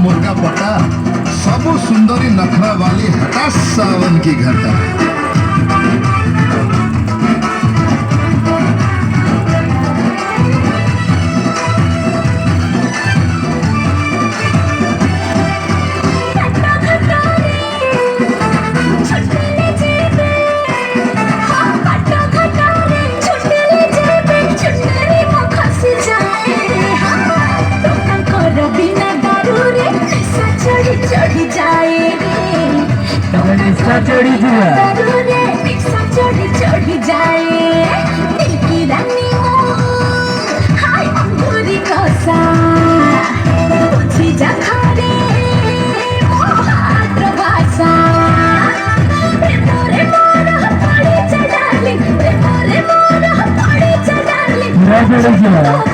मुर्गा पटा सबु सुंदरी नखरा वाली हटा सावन की घटा। चढ़ी चढ़ी जाए दिल की रानी हाय अंगूरी कोसा बुझी जा खारे मोहात्र भाषा प्रेमरे मोर पड़ी जा डार्लिंग प्रेमरे मोर पड़ी जा डार्लिंग